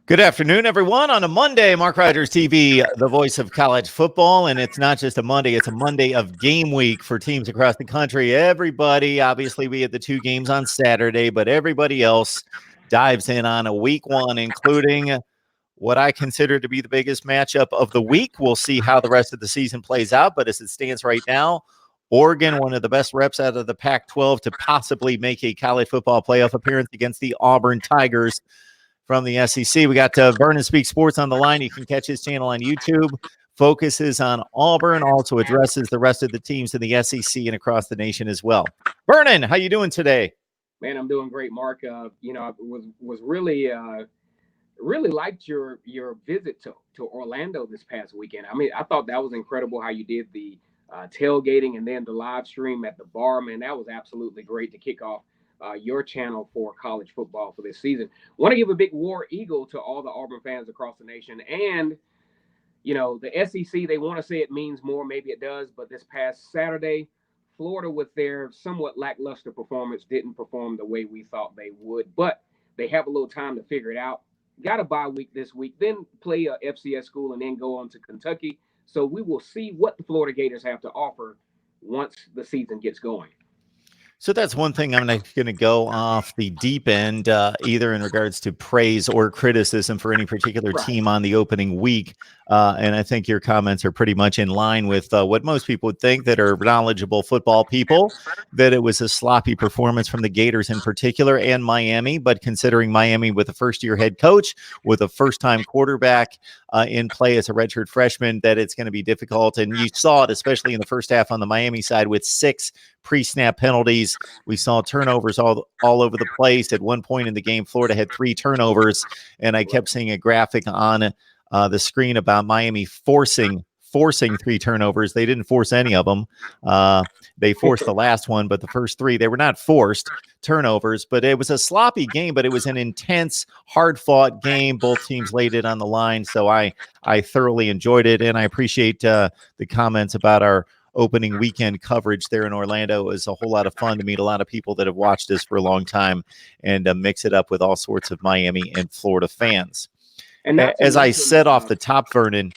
Good afternoon, everyone. On a Monday, Mark Rogers TV, the voice of college football. And it's not just a Monday, it's a Monday of game week for teams across the country. Everybody, obviously, we had the two games on Saturday, but everybody else dives in on a week one, including what I consider to be the biggest matchup of the week. We'll see how the rest of the season plays out. But as it stands right now, Oregon, one of the best reps out of the Pac-12 to possibly make a college football playoff appearance against the Auburn Tigers from the SEC. We got Vernon Speaks Sports on the line. You can catch his channel on YouTube. Focuses on Auburn, also addresses the rest of the teams in the SEC and across the nation as well. Vernon, how you doing today? Man, I'm doing great, Mark. I was really liked your visit to Orlando this past weekend. I mean, I thought that was incredible how you did the tailgating and then the live stream at the bar. Man, that was absolutely great to kick off your channel for college football for this season. Want to give a big war eagle to all the Auburn fans across the nation. And, you know, the SEC, they want to say it means more. Maybe it does. But this past Saturday, Florida, with their somewhat lackluster performance, didn't perform the way we thought they would. But they have a little time to figure it out. Got a bye week this week, then play a FCS school and then go on to Kentucky. So we will see what the Florida Gators have to offer once the season gets going. So that's one thing. I'm not going to go off the deep end, either in regards to praise or criticism for any particular team on the opening week. And I think your comments are pretty much in line with what most people would think that are knowledgeable football people, that it was a sloppy performance from the Gators in particular and Miami. But considering Miami with a first-year head coach, with a first-time quarterback in play as a redshirt freshman, that it's going to be difficult. And you saw it, especially in the first half on the Miami side, with 6 pre-snap penalties. We saw turnovers all over the place. At one point in the game, Florida had 3 turnovers, and I kept seeing a graphic on the screen about Miami forcing 3 turnovers. They didn't force any of them. They forced the last one, but the first 3, they were not forced turnovers. But it was a sloppy game, but it was an intense, hard-fought game. Both teams laid it on the line, so I thoroughly enjoyed it, and I appreciate the comments about our opening weekend coverage there in Orlando. It was a whole lot of fun to meet a lot of people that have watched this for a long time and mix it up with all sorts of Miami and Florida fans. And as I said off the top, Vernon,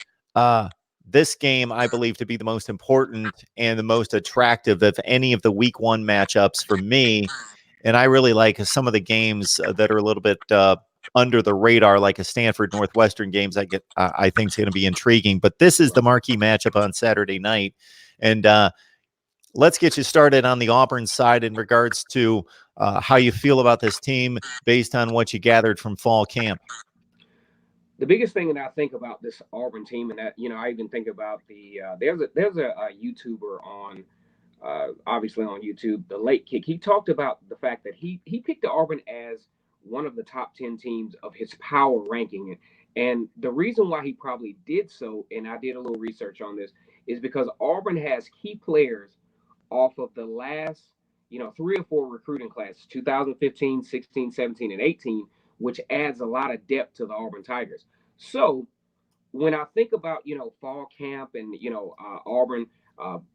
this game I believe to be the most important and the most attractive of any of the week one matchups for me. And I really like some of the games that are a little bit under the radar, like a Stanford Northwestern games. I think is going to be intriguing. But this is the marquee matchup on Saturday night. And let's get you started on the Auburn side in regards to how you feel about this team based on what you gathered from fall camp. The biggest thing that I think about this Auburn team, and that, you know, I even think about the there's a YouTuber on obviously on YouTube, the Late Kick. He talked about the fact that he picked Auburn as one of the top 10 teams of his power ranking. And the reason why he probably did so, and I did a little research on this, is because Auburn has key players off of the last, 3 or 4 recruiting classes, 2015, 16, 17, and 18, which adds a lot of depth to the Auburn Tigers. So when I think about, fall camp and, Auburn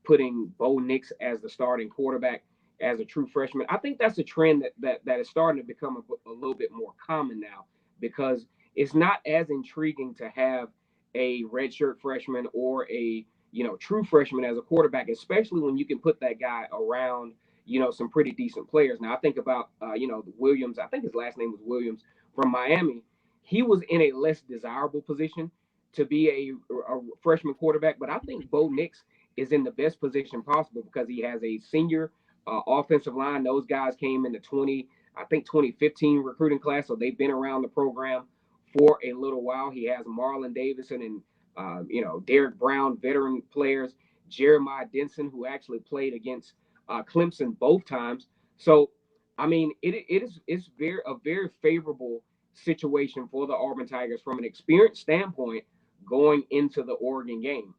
putting Bo Nix as the starting quarterback, as a true freshman, I think that's a trend that is starting to become a little bit more common now, because it's not as intriguing to have a redshirt freshman or a true freshman as a quarterback, especially when you can put that guy around some pretty decent players. Now I think about Williams. I think his last name was Williams from Miami. He was in a less desirable position to be a freshman quarterback, but I think Bo Nix is in the best position possible because he has a senior offensive line. Those guys came in the 2015 recruiting class, so they've been around the program for a little while. He has Marlon Davidson and Derek Brown, veteran players, Jeremiah Denson, who actually played against Clemson both times. So I mean, it's a very favorable situation for the Auburn Tigers from an experience standpoint going into the Oregon game.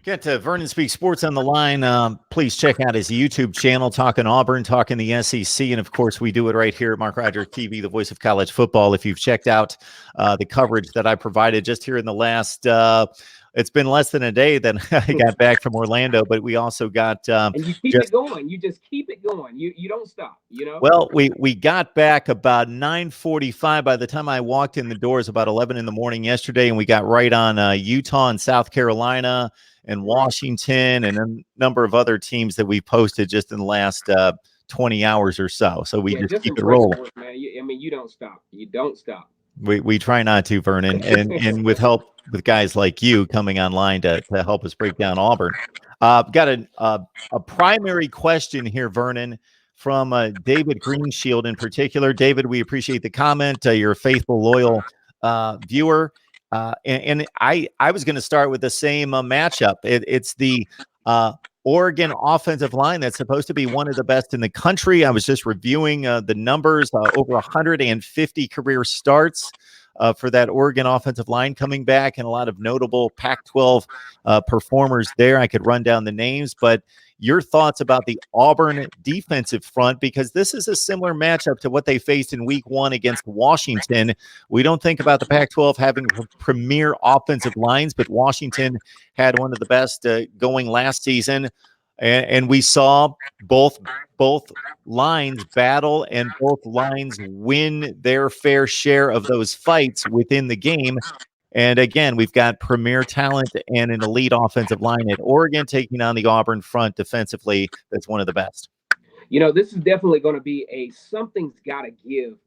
Get to Vernon Speaks Sports on the line. Please check out his YouTube channel, Talking Auburn, Talking the SEC. And, of course, we do it right here at Mark Rogers TV, the voice of college football. If you've checked out the coverage that I provided just here in the last it's been less than a day that I got back from Orlando, but we also got And you keep it just going. You just keep it going. You don't stop. You know. well, we got back about 9:45. By the time I walked in the doors, about 11 in the morning yesterday, and we got right on Utah and South Carolina and Washington and a number of other teams that we posted just in the last 20 hours or so. So we Yeah, just just keep it impressive rolling. work, man. I mean, you don't stop. You don't stop. We try not to, Vernon, and with help with guys like you coming online to help us break down Auburn. Got a primary question here, Vernon, from David Greenshield in particular. David, we appreciate the comment. You're a faithful, loyal viewer, and I was going to start with the same matchup. It's the Oregon offensive line that's supposed to be one of the best in the country. I was just reviewing the numbers, over 150 career starts for that Oregon offensive line coming back, and a lot of notable Pac-12 performers there. I could run down the names, but your thoughts about the Auburn defensive front, because this is a similar matchup to what they faced in week 1 against Washington. We don't think about the Pac-12 having premier offensive lines, but Washington had one of the best going last season. And we saw both lines battle and both lines win their fair share of those fights within the game. And again, we've got premier talent and an elite offensive line at Oregon taking on the Auburn front defensively. That's one of the best. You know, this is definitely going to be a something's got to give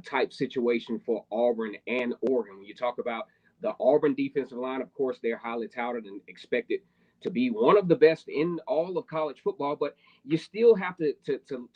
type situation for Auburn and Oregon. When you talk about the Auburn defensive line, of course, they're highly touted and expected to be one of the best in all of college football. But you still have to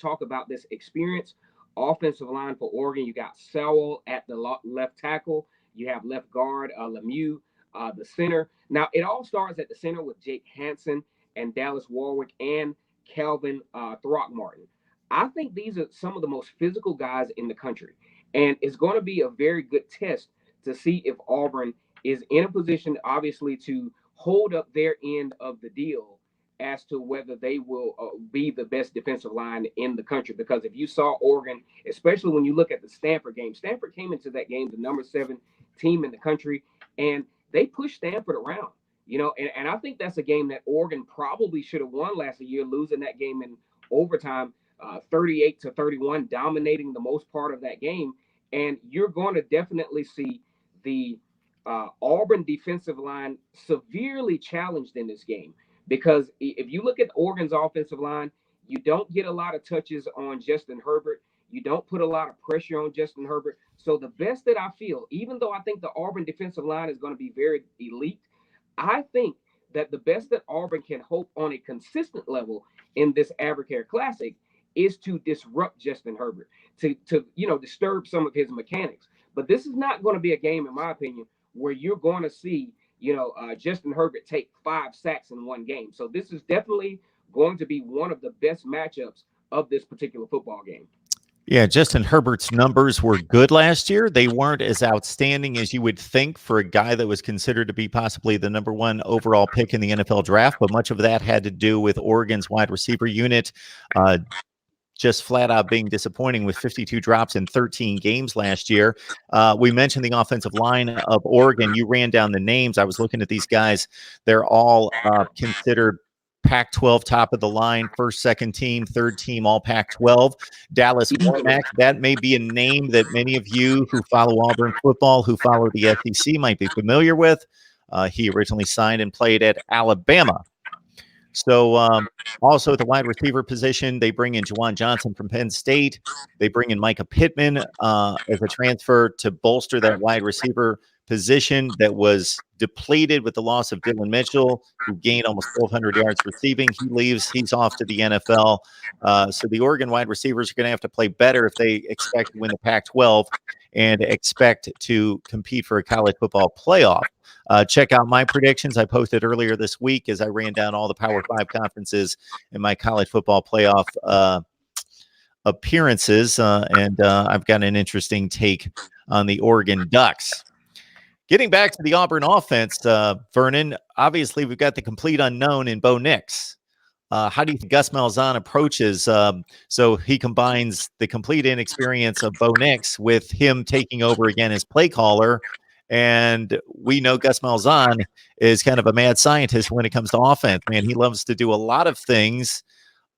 talk about this experience offensive line for Oregon. You got Sowell at the left tackle. You have left guard Lemieux, the center. Now, it all starts at the center with Jake Hansen and Dallas Warwick and Calvin Throckmorton. I think these are some of the most physical guys in the country. And it's going to be a very good test to see if Auburn is in a position, obviously, to hold up their end of the deal as to whether they will be the best defensive line in the country. Because if you saw Oregon, especially when you look at the Stanford game, Stanford came into that game the number 7 team in the country, and they pushed Stanford around. You know, and I think that's a game that Oregon probably should have won last year, losing that game in overtime, 38-31, dominating the most part of that game. And you're going to definitely see the Auburn defensive line severely challenged in this game, because if you look at Oregon's offensive line, you don't get a lot of touches on Justin Herbert. You don't put a lot of pressure on Justin Herbert. So the best that I feel, even though I think the Auburn defensive line is going to be very elite, I think that the best that Auburn can hope on a consistent level in this Advocare Classic is to disrupt Justin Herbert, to disturb some of his mechanics. But this is not going to be a game, in my opinion, where you're going to see Justin Herbert take 5 sacks in one game. So this is definitely going to be one of the best matchups of this particular football game. Yeah, Justin Herbert's numbers were good last year. They weren't as outstanding as you would think for a guy that was considered to be possibly the number 1 overall pick in the NFL draft, but much of that had to do with Oregon's wide receiver unit just flat out being disappointing with 52 drops in 13 games last year. We mentioned the offensive line of Oregon. You ran down the names. I was looking at these guys. They're all considered Pac-12 top of the line, first, second team, third team, all Pac-12. Dallas Warmack, that may be a name that many of you who follow Auburn football, who follow the SEC, might be familiar with. He originally signed and played at Alabama. So also at the wide receiver position, they bring in Juwan Johnson from Penn State. They bring in Micah Pittman as a transfer to bolster that wide receiver position that was depleted with the loss of Dylan Mitchell, who gained almost 1,200 yards receiving. He leaves. He's off to the NFL. So the Oregon wide receivers are going to have to play better if they expect to win the Pac-12 and expect to compete for a college football playoff. Check out my predictions I posted earlier this week as I ran down all the Power 5 conferences in my college football playoff appearances, and I've got an interesting take on the Oregon Ducks. Getting back to the Auburn offense, Vernon, obviously we've got the complete unknown in Bo Nix. How do you think Gus Malzahn approaches? So he combines the complete inexperience of Bo Nix with him taking over again as play caller And we know Gus Malzahn is kind of a mad scientist when it comes to offense. Man, he loves to do a lot of things,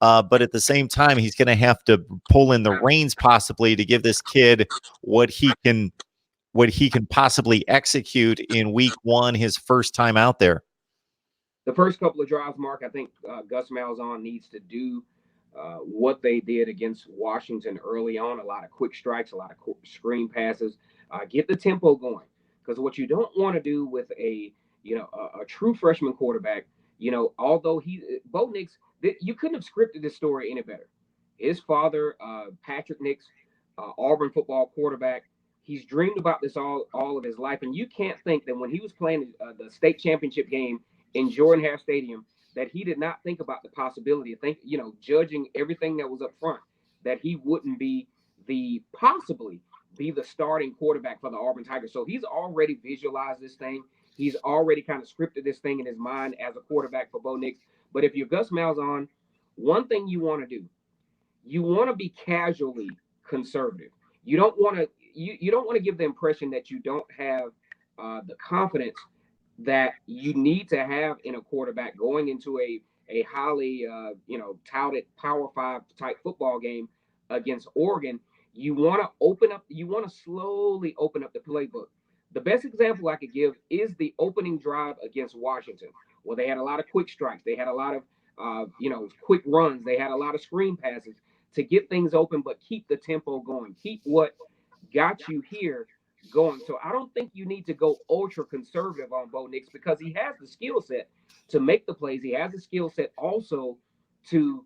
but at the same time, he's going to have to pull in the reins possibly to give this kid what he can possibly execute in week one, his first time out there. The first couple of drives, Mark, I think Gus Malzahn needs to do what they did against Washington early on. A lot of quick strikes, a lot of screen passes. Get the tempo going, because what you don't want to do with a true freshman quarterback, although Bo Nix, you couldn't have scripted this story any better. His father, Patrick Nix, Auburn football quarterback. He's dreamed about this all of his life, and you can't think that when he was playing the state championship game in Jordan Hare Stadium, that he did not think about the possibility of judging everything that was up front, that he wouldn't possibly be the starting quarterback for the Auburn Tigers. So he's already visualized this thing. He's already kind of scripted this thing in his mind as a quarterback for Bo Nix. But if you're Gus Malzahn, one thing you want to do, you want to be casually conservative. You don't want to give the impression that you don't have the confidence that you need to have in a quarterback going into a highly touted Power 5 type football game against Oregon. You want to slowly open up the playbook. The best example I could give is the opening drive against Washington, where they had a lot of quick strikes, they had a lot of quick runs, they had a lot of screen passes to get things open, but keep the tempo going, keep what got you here going. So I don't think you need to go ultra conservative on Bo Nix, because he has the skill set to make the plays. He has the skill set also to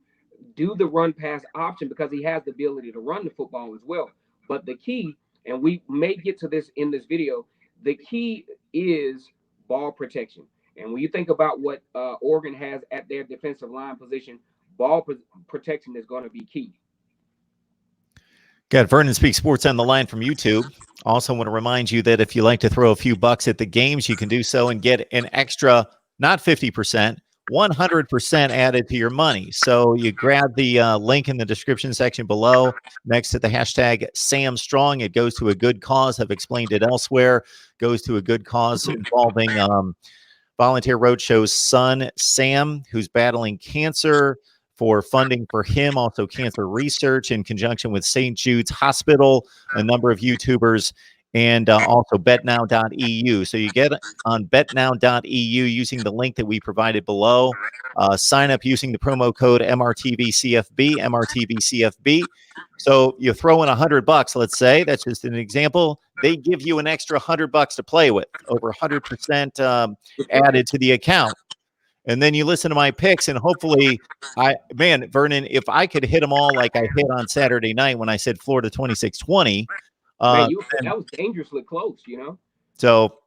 do the run pass option, because he has the ability to run the football as well. But the key, and we may get to this in this video, the key is ball protection. And when you think about what Oregon has at their defensive line position, ball protection is going to be key. Got Vernon Speaks Sports on the line from YouTube. Also want to remind you that if you like to throw a few bucks at the games, you can do so and get an extra, not 50%, 100% added to your money. So you grab the link in the description section below next to the hashtag Sam Strong. It goes to a good cause. I've explained it elsewhere. Goes to a good cause involving Volunteer Roadshow's son, Sam, who's battling cancer, for funding for him, also cancer research in conjunction with St. Jude's Hospital, a number of YouTubers, and also betnow.eu. So you get on betnow.eu using the link that we provided below. Sign up using the promo code MRTVCFB, MRTVCFB. So you throw in $100, let's say, that's just an example. They give you an extra $100 to play with, over 100% added to the account. And then you listen to my picks, and hopefully, Vernon, if I could hit them all like I hit on Saturday night when I said Florida 26-20. Man, that was dangerously close, So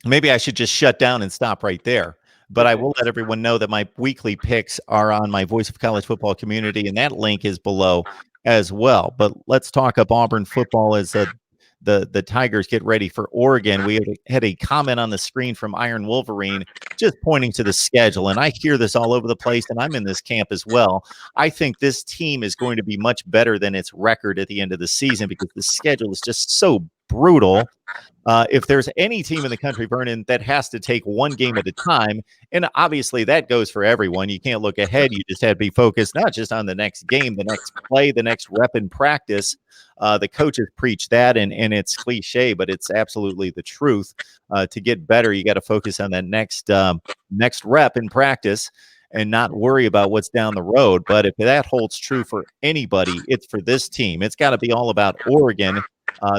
maybe I should just shut down and stop right there. But I will let everyone know that my weekly picks are on my Voice of College Football community, and that link is below as well. But let's talk up Auburn football as the Tigers get ready for Oregon. We had a comment on the screen from Iron Wolverine just pointing to the schedule, and I hear this all over the place, and I'm in this camp as well. I think this team is going to be much better than its record at the end of the season, because the schedule is just so brutal. If there's any team in the country, Vernon, that has to take one game at a time, and obviously that goes for everyone. You can't look ahead. You just have to be focused not just on the next game, the next play, the next rep in practice. The coaches preach that, and it's cliche, but it's absolutely the truth. To get better, you got to focus on that next rep in practice and not worry about what's down the road. But if that holds true for anybody, it's for this team. It's got to be all about Oregon.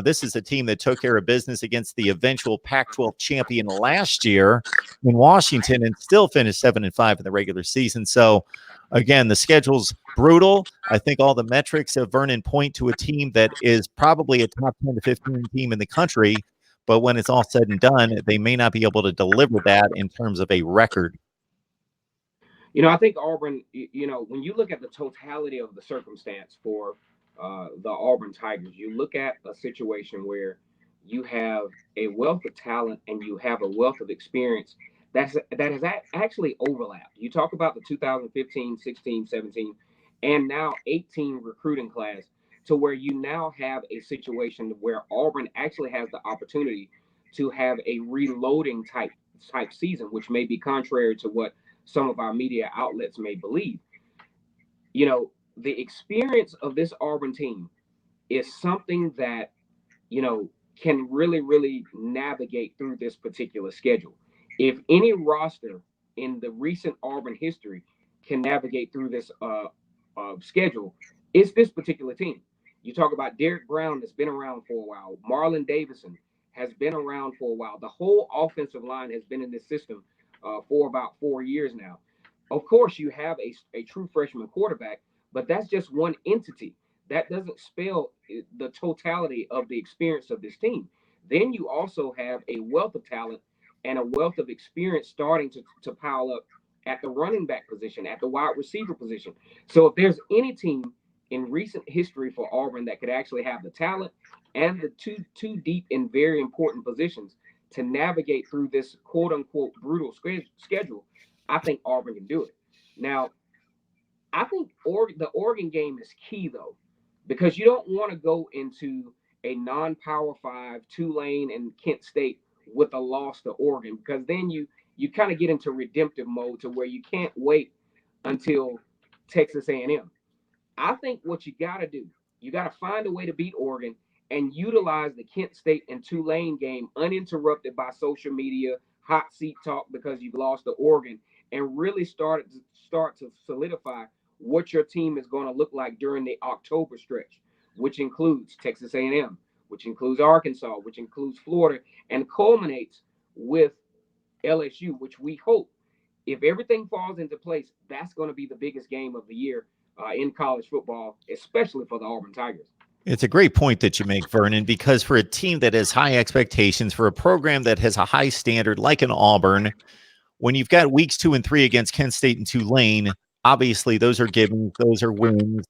This is a team that took care of business against the eventual Pac-12 champion last year in Washington and still finished 7-5 in the regular season. So, again, the schedule's brutal. I think all the metrics of Vernon point to a team that is probably a top 10 to 15 team in the country. But when it's all said and done, they may not be able to deliver that in terms of a record. I think Auburn, when you look at the totality of the circumstance for the Auburn Tigers, you look at a situation where you have a wealth of talent and you have a wealth of experience that has actually overlapped. You talk about the 2015, 16, 17, and now 18 recruiting class, to where you now have a situation where Auburn actually has the opportunity to have a reloading type season, which may be contrary to what some of our media outlets may believe. The experience of this Auburn team is something that can really, really navigate through this particular schedule. If any roster in the recent Auburn history can navigate through this schedule, it's this particular team. You talk about Derek Brown, that's been around for a while. Marlon Davison has been around for a while. The whole offensive line has been in this system for about 4 years now. Of course, you have a true freshman quarterback, but that's just one entity. That doesn't spell the totality of the experience of this team. Then you also have a wealth of talent and a wealth of experience starting to pile up at the running back position, at the wide receiver position. So if there's any team in recent history for Auburn that could actually have the talent and the two deep and very important positions to navigate through this quote unquote brutal schedule, I think Auburn can do it. Now, I think the Oregon game is key though, because you don't want to go into a non-power five Tulane and Kent State with a loss to Oregon, because then you kind of get into redemptive mode to where you can't wait until Texas A&M. I think what you got to do, you got to find a way to beat Oregon and utilize the Kent State and Tulane game uninterrupted by social media, hot seat talk because you've lost to Oregon, and really start to solidify what your team is going to look like during the October stretch, which includes Texas A&M, which includes Arkansas, which includes Florida, and culminates with LSU, which we hope, if everything falls into place, that's going to be the biggest game of the year in college football, especially for the Auburn Tigers. It's a great point that you make, Vernon, because for a team that has high expectations, for a program that has a high standard like an Auburn, when you've got weeks 2 and 3 against Kent State and Tulane, obviously those are givens, those are wins.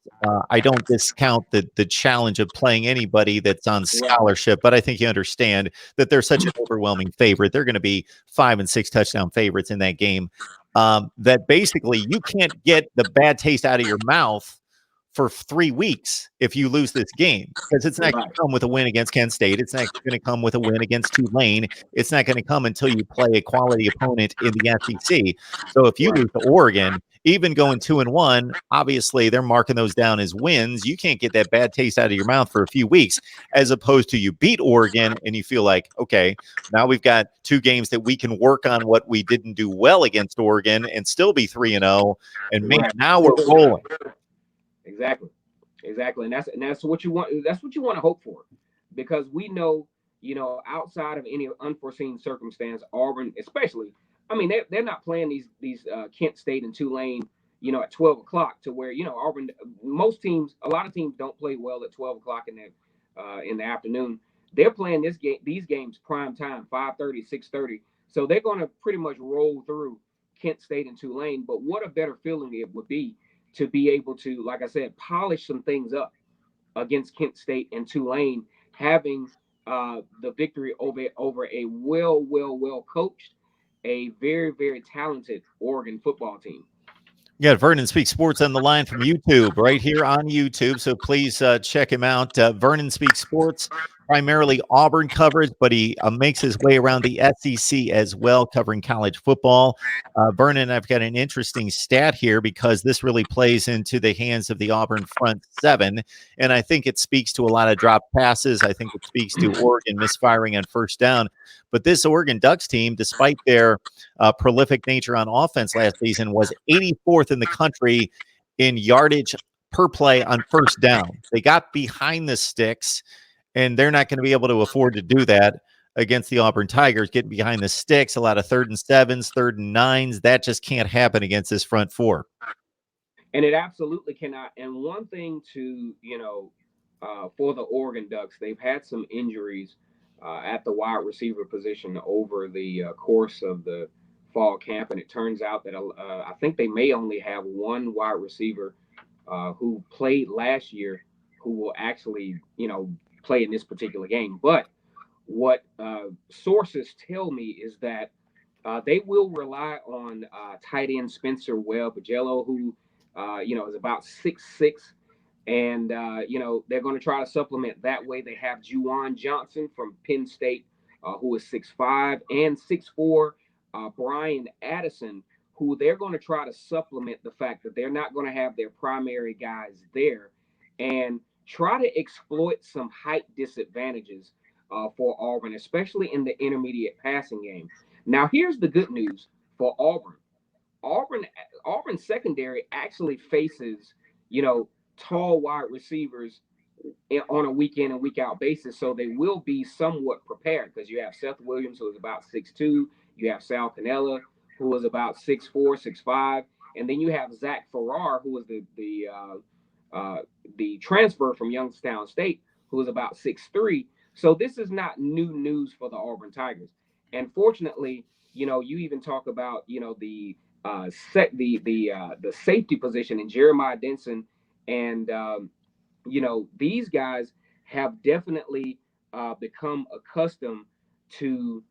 I don't discount the challenge of playing anybody that's on scholarship, but I think you understand that they're such an overwhelming favorite. They're going to be 5 and 6 touchdown favorites in that game. That basically you can't get the bad taste out of your mouth for 3 weeks if you lose this game, because it's not going to come with a win against Kent State. It's not going to come with a win against Tulane. It's not going to come until you play a quality opponent in the SEC. So if you lose to Oregon, even going 2-1, obviously they're marking those down as wins. You can't get that bad taste out of your mouth for a few weeks, as opposed to you beat Oregon and you feel like, okay, now we've got 2 games that we can work on what we didn't do well against Oregon and still be 3-0. And man, now we're rolling. Exactly, and that's what you want. That's what you want to hope for, because we know, outside of any unforeseen circumstance, Auburn, especially, I mean, they're not playing these Kent State and Tulane, at 12 o'clock, to where Auburn. Most teams, a lot of teams don't play well at 12 o'clock in the afternoon. They're playing these games prime time, 5:30, 6:30. So they're going to pretty much roll through Kent State and Tulane. But what a better feeling it would be to be able to, like I said, polish some things up against Kent State and Tulane, having the victory over a well coached, a very, very talented Oregon football team. You got Vernon Speaks Sports on the line from YouTube, right here on YouTube. So please check him out. Vernon Speaks Sports, primarily Auburn coverage, but he makes his way around the SEC as well, covering college football. Vernon, I've got an interesting stat here, because this really plays into the hands of the Auburn front seven. And I think it speaks to a lot of dropped passes. I think it speaks to Oregon misfiring on first down. But this Oregon Ducks team, despite their prolific nature on offense last season, was 84th in the country in yardage per play on first down. They got behind the sticks, and they're not going to be able to afford to do that against the Auburn Tigers, getting behind the sticks, a lot of 3rd and 7s, 3rd and 9s. That just can't happen against this front four. And it absolutely cannot. And one thing for the Oregon Ducks, they've had some injuries at the wide receiver position over the course of the fall camp, and it turns out that I think they may only have one wide receiver who played last year who will actually play in this particular game. But what sources tell me is that they will rely on tight end Spencer Webb-Jello, who is about 6'6", and they're going to try to supplement that way. They have Juwan Johnson from Penn State, who is 6'5", and 6'4", Brian Addison, who they're going to try to supplement the fact that they're not going to have their primary guys there, and try to exploit some height disadvantages for Auburn, especially in the intermediate passing game. Now, here's the good news for Auburn. Auburn Auburn secondary actually faces, you know, tall wide receivers on a week in and week out basis, so they will be somewhat prepared because you have Seth Williams, who is about 6'2", you have Sal Cannella, who is about 6'4", 6'5", and then you have Zach Farrar, who is the transfer from Youngstown State, who is about 6'3". So this is not new news for the Auburn Tigers. And fortunately, you know, you even talk about, you know, the safety position in Jeremiah Denson, and you know, these guys have definitely become accustomed to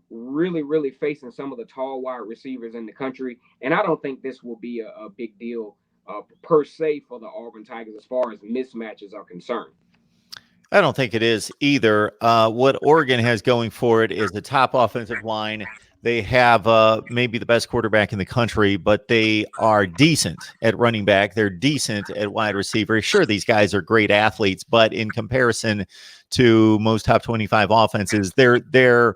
really, really facing some of the tall wide receivers in the country. And I don't think this will be a big deal per se for the Auburn Tigers as far as mismatches are concerned. I don't think it is either. What Oregon has going for it is the top offensive line. They have maybe the best quarterback in the country, but they are decent at running back. They're decent at wide receiver. Sure, these guys are great athletes, but in comparison to most top 25 offenses, they're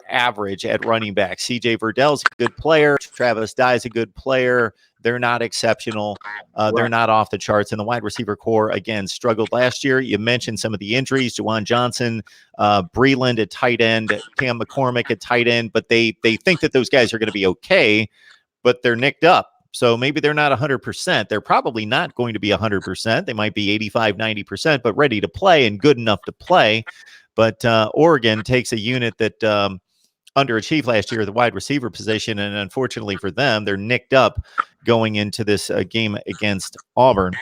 average at running back. CJ Verdell's a good player. Travis Dye's a good player. They're not exceptional. They're not off the charts. And the wide receiver core, again, struggled last year. You mentioned some of the injuries, Juwan Johnson, Breland at tight end, Cam McCormick at tight end, but they think that those guys are going to be okay, but they're nicked up. So maybe they're not 100%. They're probably not going to be 100%. They might be 85, 90%, but ready to play and good enough to play. But Oregon takes a unit that underachieved last year at the wide receiver position, and unfortunately for them, they're nicked up going into this game against Auburn.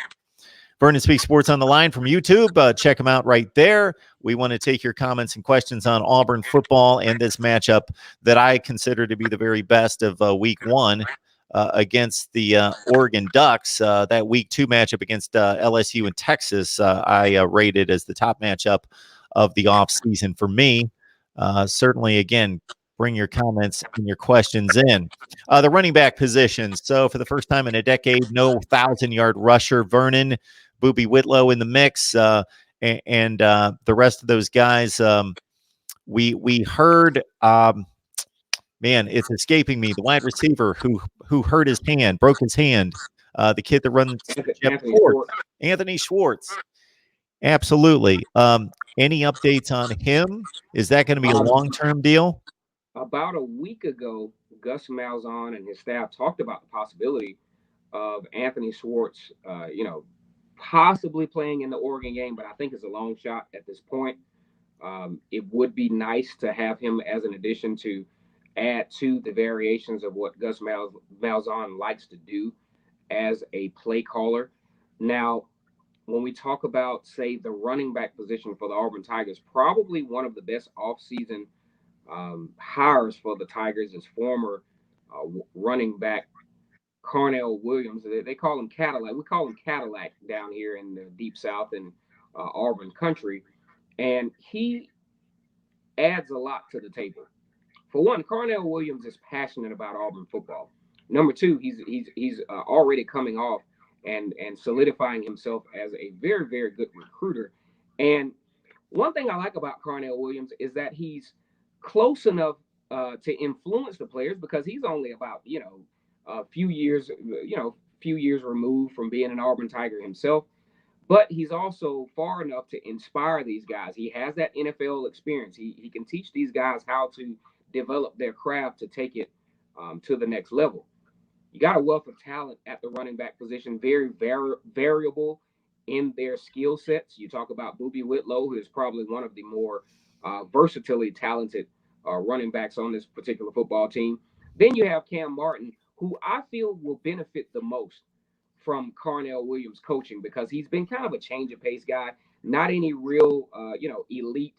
Vernon Speaks Sports on the line from YouTube. Check them out right there. We want to take your comments and questions on Auburn football and this matchup that I consider to be the very best of week one against the Oregon Ducks. That week two matchup against LSU and Texas, I rated as the top matchup of the offseason for me. Certainly, again, bring your comments and your questions in. The running back positions. So for the first time in a decade, no 1,000-yard rusher. Vernon, Boobie Whitlow in the mix, and the rest of those guys. We heard, man, it's escaping me. The wide receiver who hurt his hand, broke his hand. The kid that runs Anthony Schwartz. Absolutely. Any updates on him? Is that going to be a long-term deal? About a week ago, Gus Malzahn and his staff talked about the possibility of Anthony Schwartz, you know, possibly playing in the Oregon game, but I think it's a long shot at this point. It would be nice to have him as an addition to add to the variations of what Gus Malzahn likes to do as a play caller. Now, when we talk about, say, the running back position for the Auburn Tigers, probably one of the best offseason hires for the Tigers is former running back Carnell Williams. They call him Cadillac. We call him Cadillac down here in the Deep South and Auburn country. And he adds a lot to the table. For one, Carnell Williams is passionate about Auburn football. Number two, he's already coming off and solidifying himself as a very, very good recruiter. And one thing I like about Carnell Williams is that he's close enough to influence the players because he's only about, you know, a few years, few years removed from being an Auburn Tiger himself. But he's also far enough to inspire these guys. He has that NFL experience. He can teach these guys how to develop their craft to take it to the next level. You got a wealth of talent at the running back position, very variable in their skill sets. You talk about Boobie Whitlow, who is probably one of the more versatilely talented running backs on this particular football team. Then you have Cam Martin, who I feel will benefit the most from Carnell Williams coaching because he's been kind of a change of pace guy, not any real, elite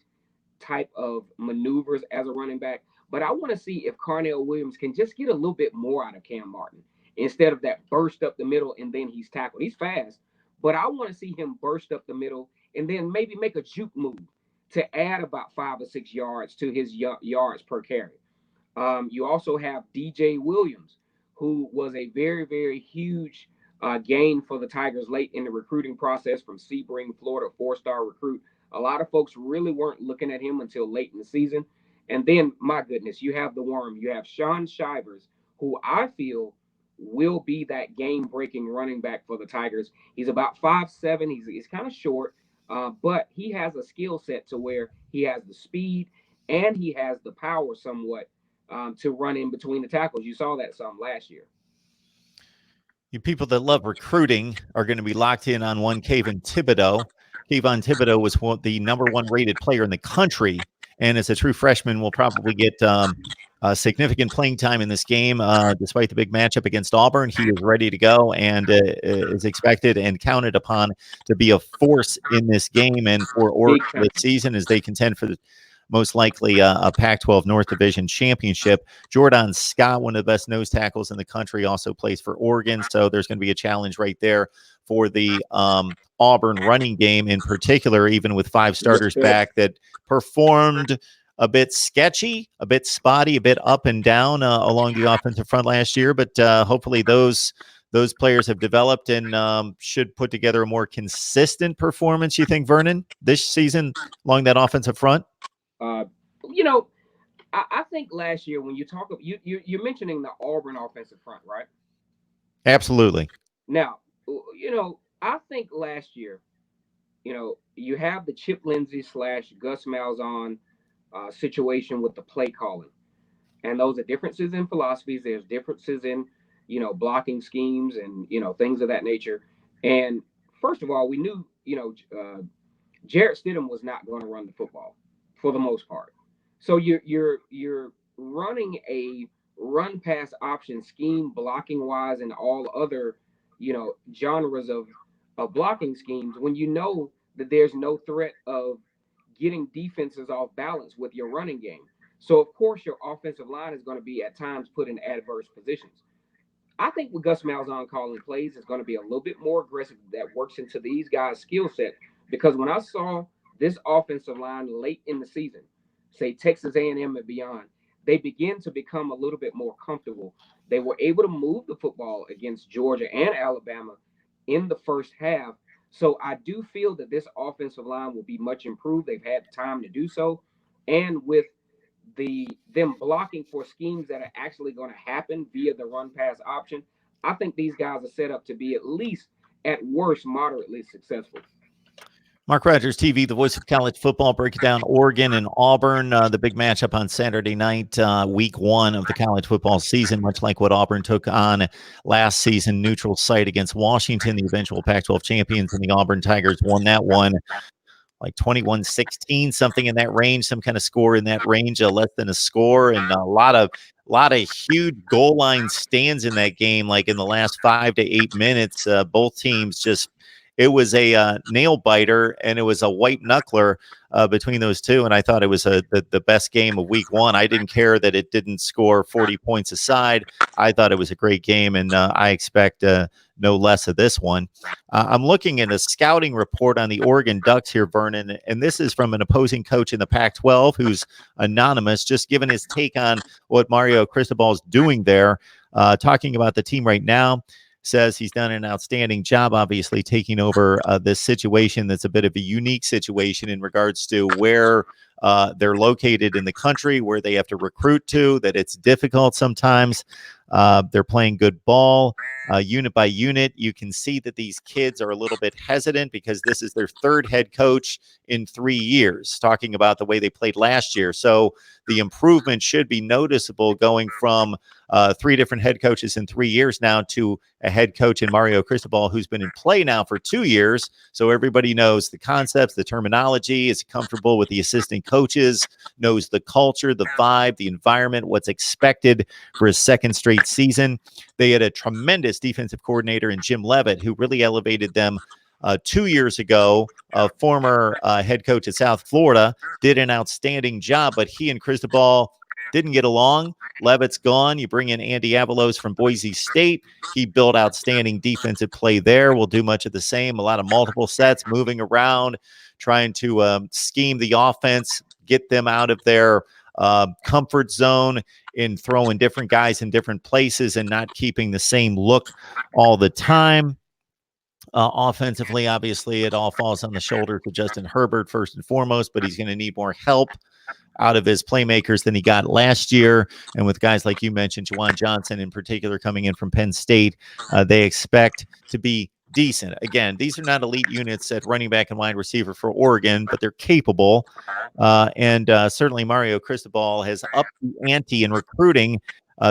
type of maneuvers as a running back. But I want to see if Carnell Williams can just get a little bit more out of Cam Martin instead of that burst up the middle and then he's tackled. He's fast, but I want to see him burst up the middle and then maybe make a juke move to add about 5 or 6 yards to his yards per carry. You also have DJ Williams, who was a very, very huge gain for the Tigers late in the recruiting process from Sebring, Florida, 4-star recruit. A lot of folks really weren't looking at him until late in the season. And then, my goodness, you have the worm. You have Sean Shivers, who I feel will be that game-breaking running back for the Tigers. He's about 5'7". He's kind of short, but he has a skill set to where he has the speed and he has the power somewhat to run in between the tackles. You saw that some last year. You people that love recruiting are going to be locked in on one Kayvon Thibodeau. Kayvon Thibodeau was the #1 rated player in the country, and as a true freshman will probably get significant playing time in this game. Despite the big matchup against Auburn, he is ready to go and is expected and counted upon to be a force in this game and for Oregon this season as they contend for the most likely a Pac-12 North Division championship. Jordan Scott, one of the best nose tackles in the country, also plays for Oregon. So there's going to be a challenge right there for the Auburn running game in particular, even with 5 starters back that performed a bit sketchy, a bit spotty, a bit up and down along the offensive front last year. But hopefully those players have developed and should put together a more consistent performance, you think, Vernon, this season along that offensive front? You know, I think last year when you talk of you're mentioning the Auburn offensive front, right? Absolutely. Now, I think last year, you have the Chip Lindsey / Gus Malzahn situation with the play calling, and those are differences in philosophies. There's differences in blocking schemes and things of that nature. And first of all, we knew Jarrett Stidham was not going to run the football for the most part. So you're running a run pass option scheme blocking wise and all other genres of blocking schemes when you know that there's no threat of getting defenses off balance with your running game. So of course your offensive line is going to be at times put in adverse positions. I think with Gus Malzahn calling plays is going to be a little bit more aggressive that works into these guys' skill set, because when I saw this offensive line late in the season, say Texas A&M and beyond, they begin to become a little bit more comfortable. They were able to move the football against Georgia and Alabama in the first half. So I do feel that this offensive line will be much improved. They've had time to do so. And with them blocking for schemes that are actually going to happen via the run pass option, I think these guys are set up to be at least at worst moderately successful. Mark Rogers TV, the voice of college football, breaking down Oregon and Auburn, the big matchup on Saturday night, week 1 of the college football season, much like what Auburn took on last season, neutral site against Washington, the eventual Pac-12 champions, and the Auburn Tigers won that one like 21-16, something in that range, some kind of score in that range, less than a score, and a lot of huge goal line stands in that game, like in the last 5 to 8 minutes. Both teams just, it was a nail biter, and it was a white knuckler between those two. And I thought it was the best game of week 1. I didn't care that it didn't score 40 points aside. I thought it was a great game, and I expect no less of this one. I'm looking at a scouting report on the Oregon Ducks here, Vernon, and this is from an opposing coach in the Pac-12 who's anonymous, just giving his take on what Mario Cristobal is doing there, talking about the team right now. Says he's done an outstanding job, obviously, taking over this situation that's a bit of a unique situation in regards to where they're located in the country, where they have to recruit to, that it's difficult sometimes. They're playing good ball, unit by unit. You can see that these kids are a little bit hesitant because this is their 3rd head coach in 3 years, talking about the way they played last year. So the improvement should be noticeable going from 3 different head coaches in 3 years now to a head coach in Mario Cristobal who's been in play now for 2 years. So everybody knows the concepts, the terminology, is comfortable with the assistant coaches, knows the culture, the vibe, the environment, what's expected for his 2nd straight season. They had a tremendous defensive coordinator in Jim Leavitt who really elevated them 2 years ago. A former head coach at South Florida did an outstanding job, but he and Cristobal didn't get along. Levitt's gone. You bring in Andy Avalos from Boise State. He built outstanding defensive play there. We'll do much of the same. A lot of multiple sets, moving around, trying to scheme the offense, get them out of their comfort zone in throwing different guys in different places and not keeping the same look all the time. Offensively, obviously, it all falls on the shoulders of Justin Herbert first and foremost, but he's going to need more help out of his playmakers than he got last year. And with guys like you mentioned, Juwan Johnson in particular coming in from Penn State, they expect to be decent. Again, these are not elite units at running back and wide receiver for Oregon, but they're capable. And certainly Mario Cristobal has upped the ante in recruiting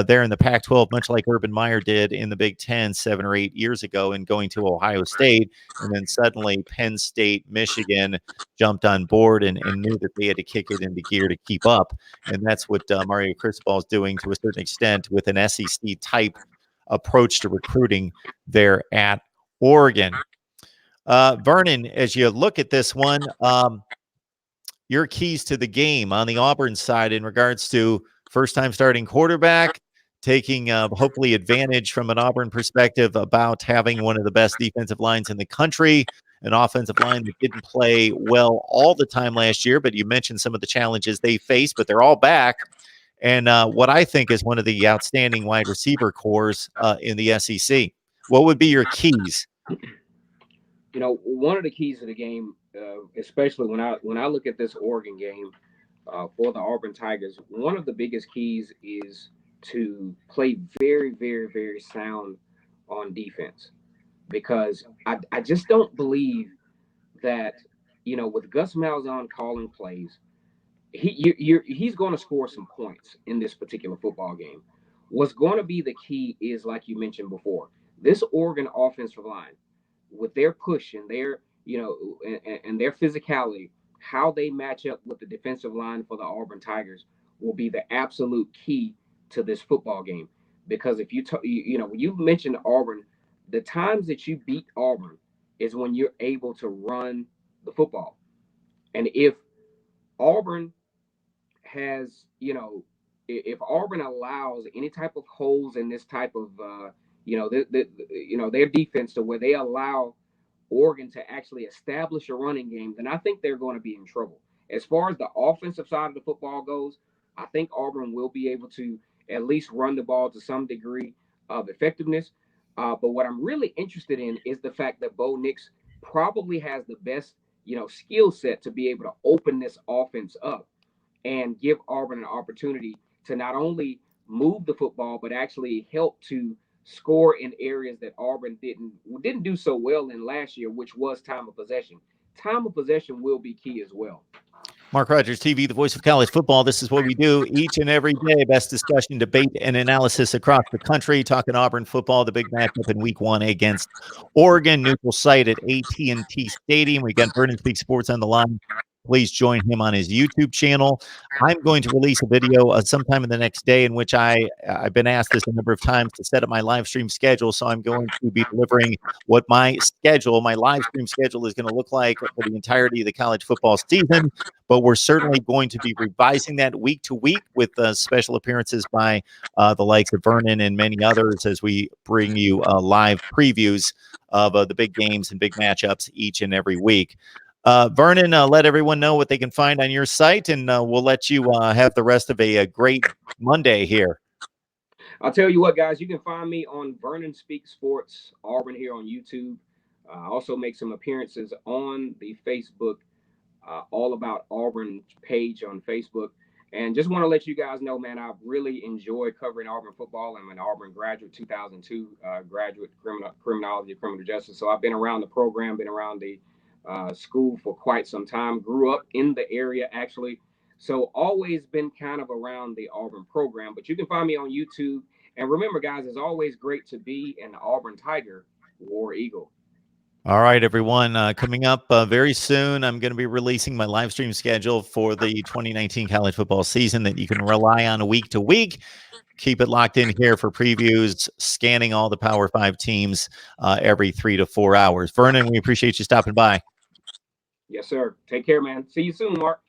there in the Pac-12, much like Urban Meyer did in the Big Ten 7 or 8 years ago and going to Ohio State. And then suddenly Penn State, Michigan jumped on board and knew that they had to kick it into gear to keep up. And that's what Mario Cristobal is doing to a certain extent with an SEC-type approach to recruiting there at Oregon. Vernon, as you look at this one, your keys to the game on the Auburn side in regards to first-time starting quarterback, taking hopefully advantage from an Auburn perspective about having one of the best defensive lines in the country, an offensive line that didn't play well all the time last year, but you mentioned some of the challenges they faced, but they're all back. And what I think is one of the outstanding wide receiver cores in the SEC. What would be your keys? You know, one of the keys to the game, especially when I look at this Oregon game for the Auburn Tigers, one of the biggest keys is to play very, very, very sound on defense, because I just don't believe that, you know, with Gus Malzahn calling plays, he's going to score some points in this particular football game. What's going to be the key is, like you mentioned before, this Oregon offensive line, with their push and their, you know, and their physicality, how they match up with the defensive line for the Auburn Tigers will be the absolute key to this football game. Because if you know, when you mentioned Auburn, the times that you beat Auburn is when you're able to run the football. And if Auburn has, you know, if Auburn allows any type of holes in this type of, you know, you know, their defense, to where they allow Oregon to actually establish a running game, then I think they're going to be in trouble. As far as the offensive side of the football goes, I think Auburn will be able to at least run the ball to some degree of effectiveness. But what I'm really interested in is the fact that Bo Nix probably has the best, you know, skill set to be able to open this offense up and give Auburn an opportunity to not only move the football, but actually help to score in areas that Auburn didn't do so well in last year, which was time of possession. Time of possession will be key as well. Mark Rogers TV, the voice of college football. This is what we do each and every day. Best discussion, debate, and analysis across the country. Talking Auburn football, the big matchup in Week 1 against Oregon. Neutral site at AT&T Stadium. We got Vernon Speak Sports on the line. Please join him on his YouTube channel. I'm going to release a video sometime in the next day in which I've been asked this a number of times to set up my live stream schedule. So I'm going to be delivering what my live stream schedule is going to look like for the entirety of the college football season. But we're certainly going to be revising that week to week with special appearances by the likes of Vernon and many others as we bring you live previews of the big games and big matchups each and every week. Vernon, let everyone know what they can find on your site, and we'll let you have the rest of a great Monday here. I'll tell you what, guys, you can find me on Vernon Speak Sports Auburn here on YouTube. I also make some appearances on the Facebook All About Auburn page on Facebook. And just want to let you guys know, man, I've really enjoyed covering Auburn football. I'm an Auburn graduate, 2002 graduate, criminology, criminal justice. So I've been around the program, been around the school for quite some time, grew up in the area actually. So always been kind of around the Auburn program. But you can find me on YouTube. And remember, guys, it's always great to be an Auburn Tiger, War Eagle. All right, everyone. Coming up very soon, I'm going to be releasing my live stream schedule for the 2019 college football season that you can rely on week to week. Keep it locked in here for previews, scanning all the Power 5 teams every 3 to 4 hours. Vernon, we appreciate you stopping by. Yes, sir. Take care, man. See you soon, Mark.